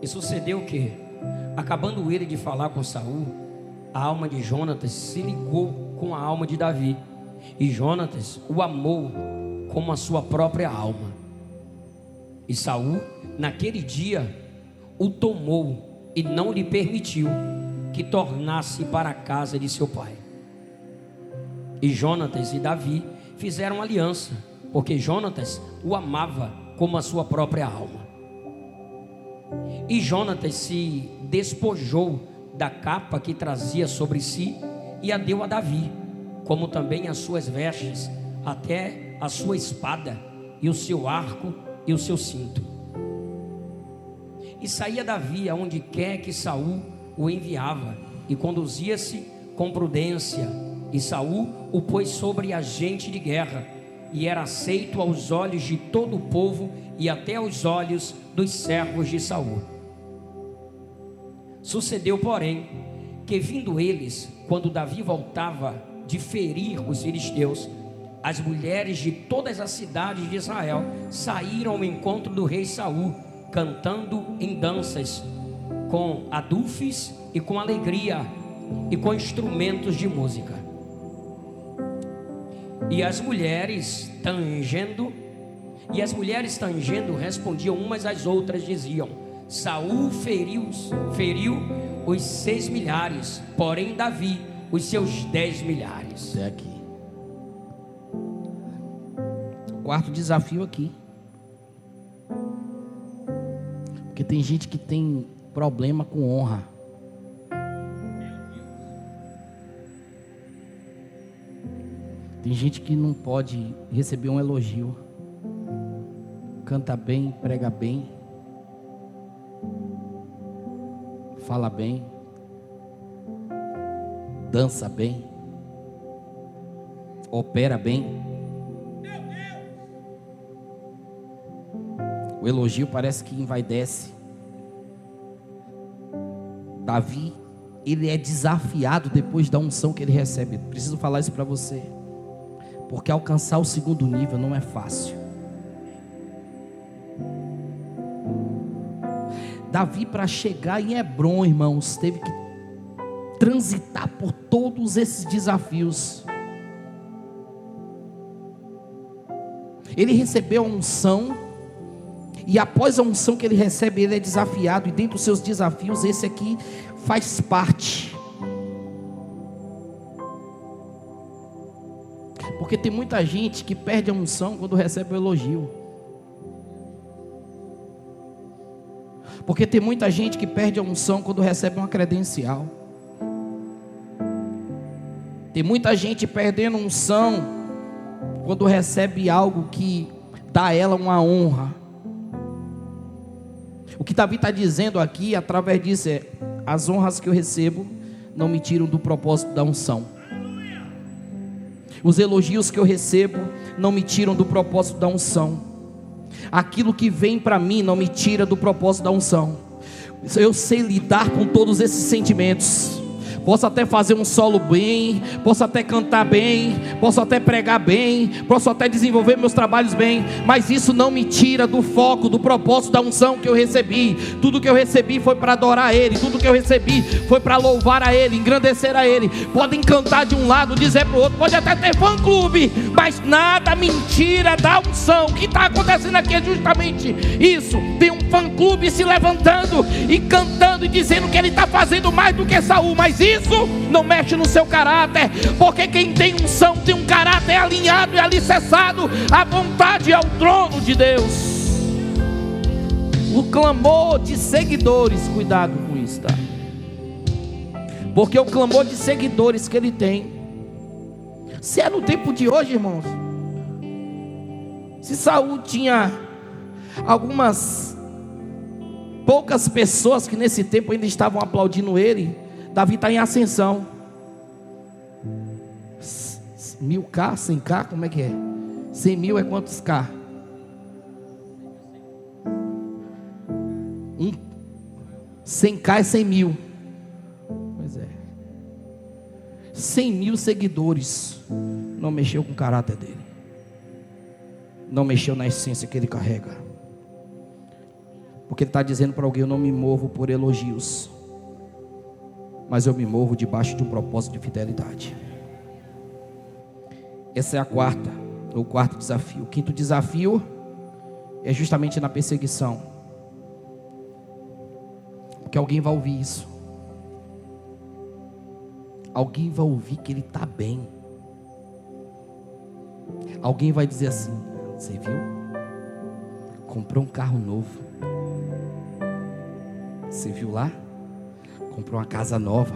E sucedeu que, acabando ele de falar com Saul, a alma de Jonatas se ligou com a alma de Davi, e Jonatas o amou como a sua própria alma. E Saul, naquele dia, o tomou e não lhe permitiu que tornasse para a casa de seu pai. E Jonatas e Davi fizeram aliança, porque Jonatas o amava como a sua própria alma. E Jonatas se despojou da capa que trazia sobre si e a deu a Davi, como também as suas vestes, até a sua espada e o seu arco e o seu cinto. E saía Davi aonde quer que Saul o enviava, e conduzia-se com prudência. E Saul o pôs sobre a gente de guerra, e era aceito aos olhos de todo o povo e até aos olhos dos servos de Saul. Sucedeu, porém, que vindo eles, quando Davi voltava de ferir os filisteus, as mulheres de todas as cidades de Israel saíram ao encontro do rei Saul, cantando em danças, com adufes e com alegria e com instrumentos de música. E as mulheres tangendo respondiam umas às outras, diziam: Saul feriu os 6 milhares, porém Davi os seus 10 milhares. É aqui. Quarto desafio aqui. Porque tem gente que tem problema com honra. Tem gente que não pode receber um elogio. Canta bem, prega bem, fala bem, dança bem, opera bem. O elogio parece que envaidece. Davi, ele é desafiado depois da unção que ele recebe. Preciso falar isso para você, porque alcançar o segundo nível não é fácil. Davi, para chegar em Hebrom, irmãos, teve que transitar por todos esses desafios. Ele recebeu a unção, e após a unção que ele recebe, ele é desafiado, e dentre os seus desafios, esse aqui faz parte. Porque tem muita gente que perde a unção quando recebe o elogio. Porque tem muita gente que perde a unção quando recebe uma credencial. Tem muita gente perdendo unção quando recebe algo que dá a ela uma honra. O que Davi está dizendo aqui, através disso, é: as honras que eu recebo não me tiram do propósito da unção. Os elogios que eu recebo não me tiram do propósito da unção. Aquilo que vem para mim não me tira do propósito da unção. Eu sei lidar com todos esses sentimentos. Posso até fazer um solo bem, posso até cantar bem, posso até pregar bem, posso até desenvolver meus trabalhos bem, mas isso não me tira do foco, do propósito da unção que eu recebi. Tudo que eu recebi foi para adorar a Ele, tudo que eu recebi foi para louvar a Ele, engrandecer a Ele. Podem cantar de um lado, dizer para o outro, pode até ter fã-clube, mas nada me tira da unção. O que está acontecendo aqui é justamente isso. Tem um fã-clube se levantando e cantando e dizendo que ele está fazendo mais do que Saul, mas isso não mexe no seu caráter, porque quem tem unção tem um caráter alinhado e alicerçado à vontade e ao trono de Deus. O clamor de seguidores, cuidado com isso, tá? Porque o clamor de seguidores que ele tem, se é no tempo de hoje, irmãos, se Saul tinha algumas poucas pessoas que nesse tempo ainda estavam aplaudindo ele, Davi está em ascensão. 1000K, 100K, como é que é? 100 mil é quantos K? 100K é 100 mil. Pois é. 100 mil seguidores. Não mexeu com o caráter dele. Não mexeu na essência que ele carrega. Porque ele está dizendo para alguém: eu não me movo por elogios, mas eu me movo debaixo de um propósito de fidelidade. Essa é o quarto desafio. O quinto desafio é justamente na perseguição. Porque alguém vai ouvir isso. Alguém vai ouvir que ele está bem. Alguém vai dizer assim: você viu? Comprou um carro novo. Você viu lá? Comprou uma casa nova.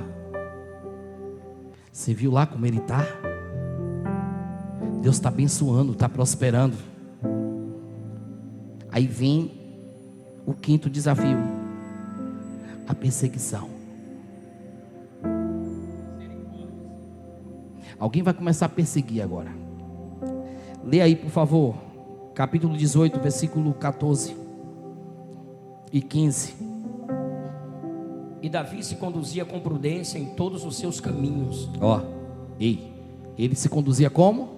Você viu lá como ele está? Deus está abençoando, está prosperando. Aí vem o quinto desafio: a perseguição. Alguém vai começar a perseguir agora. Lê aí, por favor, capítulo 18, versículo 14 e 15. E Davi se conduzia com prudência em todos os seus caminhos. Ele se conduzia como?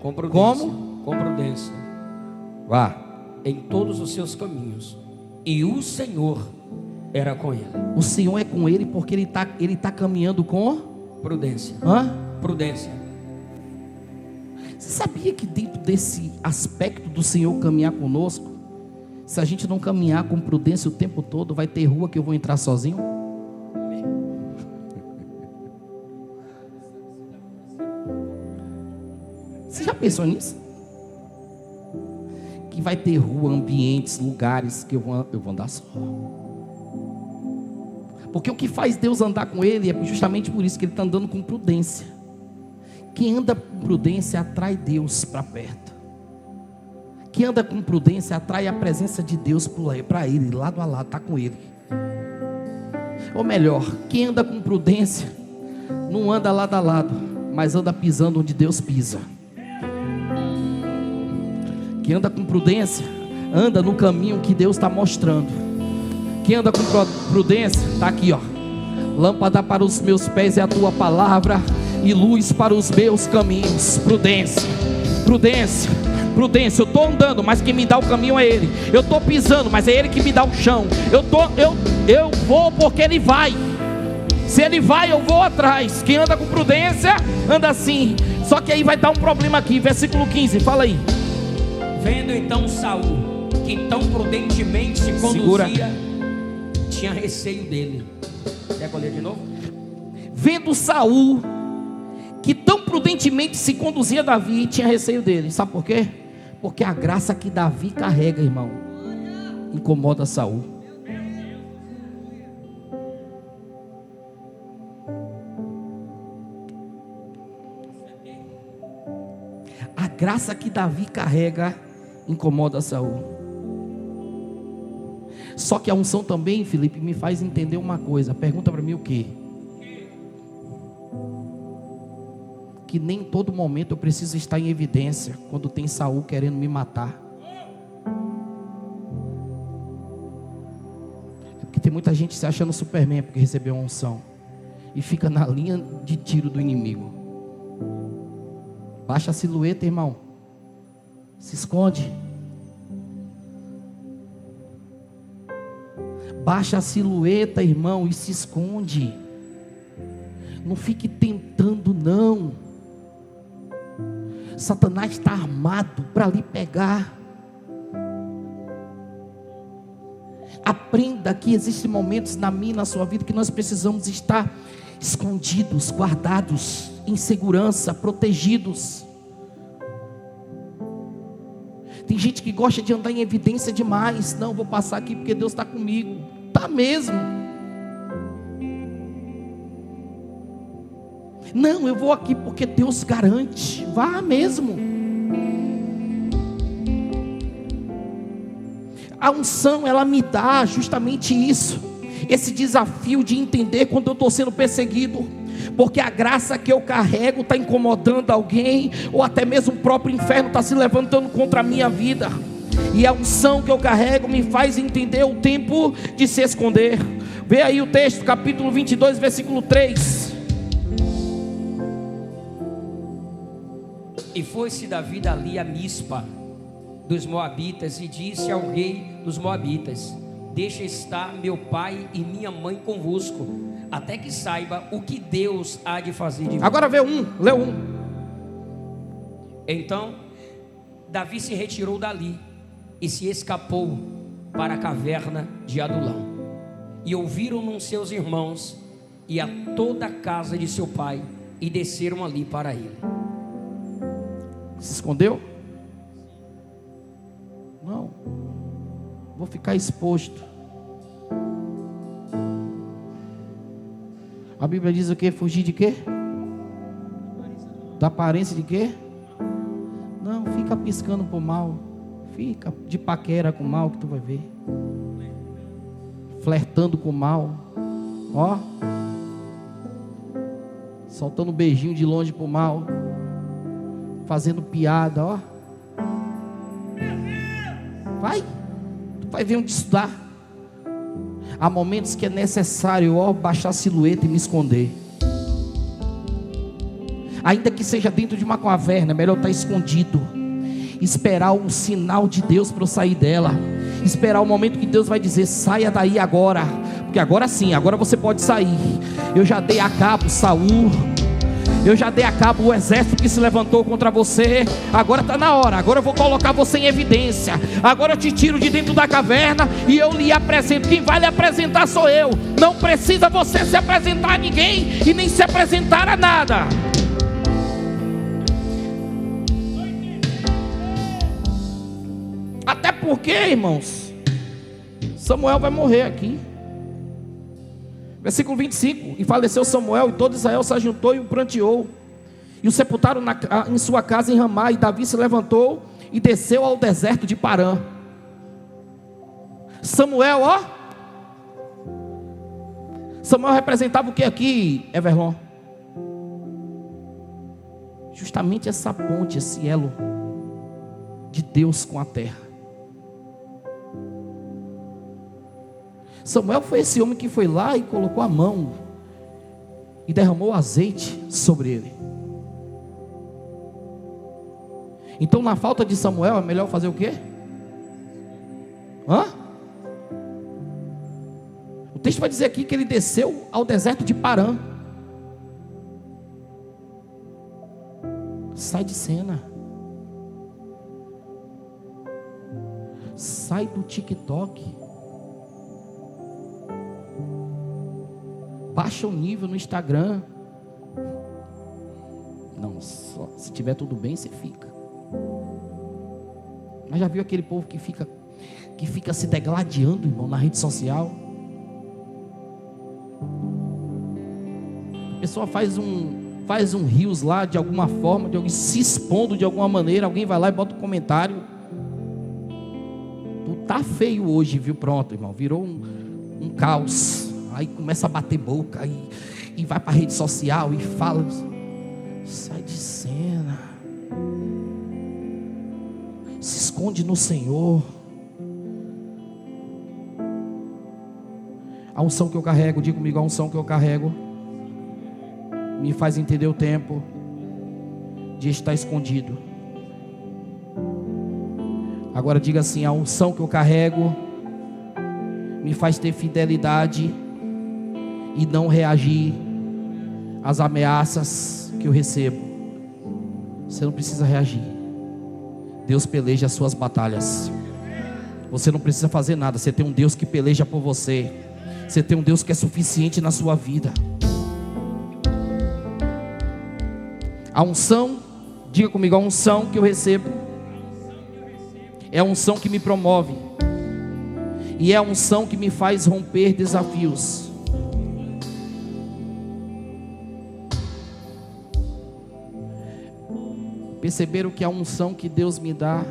Com prudência. Como? Com prudência. Vá. Em todos os seus caminhos. e o Senhor era com ele. O Senhor é com ele porque ele tá caminhando com Prudência. Prudência. Você sabia que dentro desse aspecto do Senhor caminhar conosco, se a gente não caminhar com prudência o tempo todo, vai ter rua que eu vou entrar sozinho? Você já pensou nisso? Que vai ter rua, ambientes, lugares que eu vou andar só. Porque o que faz Deus andar com ele é justamente por isso que ele está andando com prudência. Quem anda com prudência atrai Deus para perto. Quem anda com prudência atrai a presença de Deus para ele, lado a lado, está com ele. Ou melhor, quem anda com prudência não anda lado a lado, mas anda pisando onde Deus pisa. Quem anda com prudência anda no caminho que Deus está mostrando. Quem anda com prudência está aqui, ó. Lâmpada para os meus pés é a tua palavra e luz para os meus caminhos. Prudência, prudência, prudência. Eu estou andando, mas quem me dá o caminho é Ele. Eu estou pisando, mas é Ele que me dá o chão. Eu vou porque Ele vai. Se Ele vai, eu vou atrás. Quem anda com prudência anda assim. Só que aí vai dar um problema aqui. Versículo 15, fala aí. Vendo então Saul, que tão prudentemente se conduzia, tinha receio dele. Quer ler de novo? Vendo Saul, que tão prudentemente se conduzia Davi, tinha receio dele. Sabe por quê? Porque a graça que Davi carrega, irmão, incomoda Saul. A graça que Davi carrega incomoda Saul. Só que a unção também, Felipe, me faz entender uma coisa. Pergunta para mim o quê? Que nem todo momento eu preciso estar em evidência quando tem Saul querendo me matar. É porque tem muita gente se achando Superman porque recebeu uma unção e fica na linha de tiro do inimigo. Baixa a silhueta, irmão. Se esconde. Baixa a silhueta, irmão, e se esconde. Não fique tentando, não. Satanás está armado para lhe pegar. Aprenda que existem momentos na minha e na sua vida que nós precisamos estar escondidos, guardados, em segurança, protegidos. Tem gente que gosta de andar em evidência demais. Não, vou passar aqui porque Deus está comigo. Está mesmo. Não, eu vou aqui porque Deus garante. Vá mesmo. A unção, ela me dá justamente isso. Esse desafio de entender quando eu estou sendo perseguido. Porque a graça que eu carrego está incomodando alguém, ou até mesmo o próprio inferno está se levantando contra a minha vida. E a unção que eu carrego me faz entender o tempo de se esconder. Vê aí o texto, capítulo 22, versículo 3. E foi-se Davi dali a Mispa dos Moabitas, e disse ao rei dos Moabitas: deixa estar meu pai e minha mãe convosco, até que saiba o que Deus há de fazer de mim. Agora lê um. Então Davi se retirou dali e se escapou para a caverna de Adulão. E ouviram-no seus irmãos e a toda a casa de seu pai, e desceram ali para ele. Se escondeu? Não. Vou ficar exposto. A Bíblia diz o quê? Fugir de quê? Da aparência de quê? Não, fica piscando pro mal. Fica de paquera com o mal que tu vai ver. Flertando com o mal. Ó. Soltando um beijinho de longe pro mal. Fazendo piada, ó. Vai. Tu vai ver onde estudar. Há momentos que é necessário, ó, baixar a silhueta e me esconder. Ainda que seja dentro de uma caverna, é melhor estar escondido. Esperar um sinal de Deus para eu sair dela. Esperar o momento que Deus vai dizer: saia daí agora, porque agora sim, agora você pode sair. Eu já dei a cabo Saul, eu já dei a cabo o exército que se levantou contra você. Agora está na hora, agora eu vou colocar você em evidência. Agora eu te tiro de dentro da caverna e eu lhe apresento. Quem vai lhe apresentar sou eu. Não precisa você se apresentar a ninguém e nem se apresentar a nada. Até porque, irmãos, Samuel vai morrer aqui. Versículo 25: e faleceu Samuel, e todo Israel se ajuntou e o pranteou, e o sepultaram em sua casa em Ramá. E Davi se levantou e desceu ao deserto de Parã. Samuel, Samuel representava o que aqui, Everlon? Justamente essa ponte, esse elo de Deus com a terra. Samuel foi esse homem que foi lá e colocou a mão e derramou azeite sobre ele. Então, na falta de Samuel, é melhor fazer o quê? O texto vai dizer aqui que ele desceu ao deserto de Parã. Sai de cena. Sai do TikTok. Baixa o nível no Instagram. Não, só se tiver tudo bem, você fica. Mas já viu aquele povo que fica se degladiando, irmão, na rede social? A pessoa faz um reels lá de alguma forma, de alguém se expondo de alguma maneira. Alguém vai lá e bota um comentário: tu tá feio hoje, viu? Pronto, irmão, virou um caos. Aí começa a bater boca e vai para a rede social e fala. Sai de cena. Se esconde no Senhor. A unção que eu carrego, diga comigo: a unção que eu carrego me faz entender o tempo de estar escondido. Agora diga assim: a unção que eu carrego me faz ter fidelidade e não reagir às ameaças que eu recebo. Você não precisa reagir. Deus peleja as suas batalhas. Você não precisa fazer nada. Você tem um Deus que peleja por você. Você tem um Deus que é suficiente na sua vida. A unção, diga comigo: a unção que eu recebo é a unção que me promove, e é a unção que me faz romper desafios. Perceberam que a unção que Deus me dá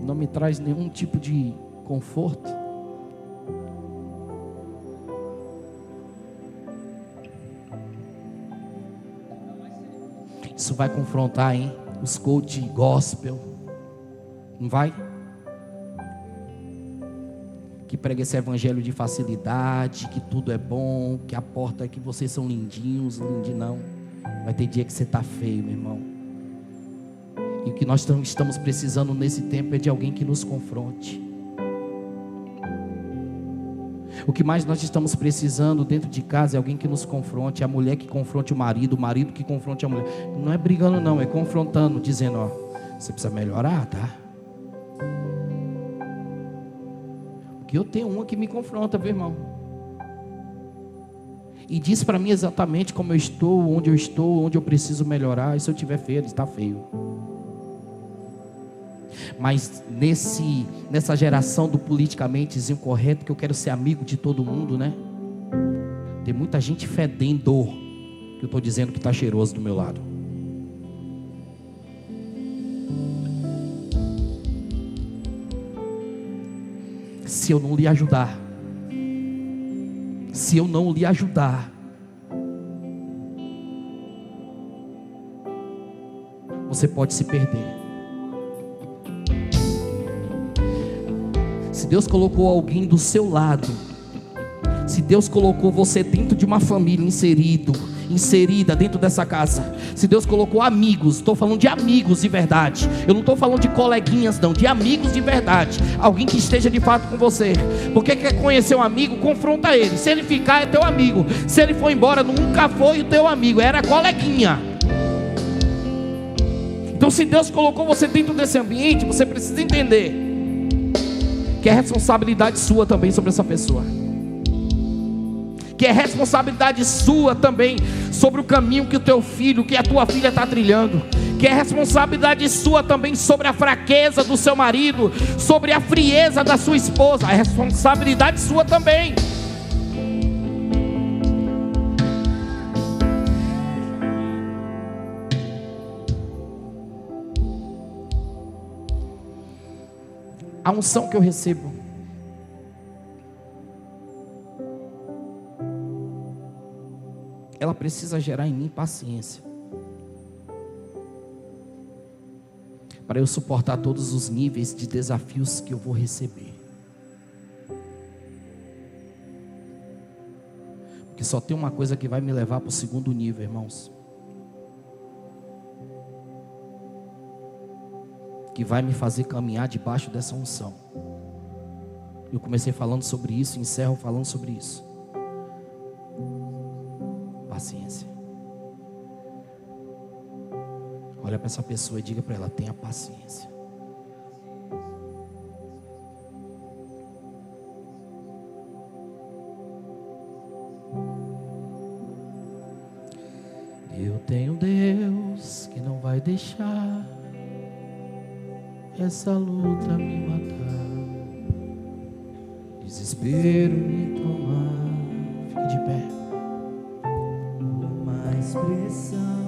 não me traz nenhum tipo de conforto? Isso vai confrontar, hein? Os coach gospel. Não vai? Que prega esse evangelho de facilidade, que tudo é bom, que a porta é que vocês são lindinhos, não. Vai ter dia que você está feio, meu irmão. E o que nós estamos precisando nesse tempo é de alguém que nos confronte. O que mais nós estamos precisando dentro de casa é alguém que nos confronte. A mulher que confronte o marido que confronte a mulher. Não é brigando não, é confrontando, dizendo: ó, você precisa melhorar, tá? Porque eu tenho uma que me confronta, viu, irmão? E diz para mim exatamente como eu estou, onde eu preciso melhorar. E se eu estiver feio, ele está feio. Mas nessa geração do politicamente incorreto, que eu quero ser amigo de todo mundo, né? Tem muita gente fedendo, que eu estou dizendo que está cheiroso do meu lado. Se eu não lhe ajudar, você pode se perder. Se Deus colocou alguém do seu lado, se Deus colocou você dentro de uma família inserido, inserida dentro dessa casa, se Deus colocou amigos, estou falando de amigos de verdade, eu não estou falando de coleguinhas não, de amigos de verdade, alguém que esteja de fato com você, porque quer conhecer um amigo, confronta ele, se ele ficar é teu amigo, se ele for embora nunca foi o teu amigo, era coleguinha. Então se Deus colocou você dentro desse ambiente, você precisa entender que é responsabilidade sua também sobre essa pessoa, que é responsabilidade sua também sobre o caminho que o teu filho, que a tua filha está trilhando, que é responsabilidade sua também sobre a fraqueza do seu marido, sobre a frieza da sua esposa, é responsabilidade sua também. A unção que eu recebo, ela precisa gerar em mim paciência, para eu suportar todos os níveis de desafios que eu vou receber. Porque só tem uma coisa que vai me levar para o segundo nível, irmãos, que vai me fazer caminhar debaixo dessa unção. Eu comecei falando sobre isso, encerro falando sobre isso. Paciência. Olha para essa pessoa e diga para ela: tenha paciência. Eu tenho Deus que não vai deixar essa luta me matar, desespero me tomar. Fique de pé. Mais pressão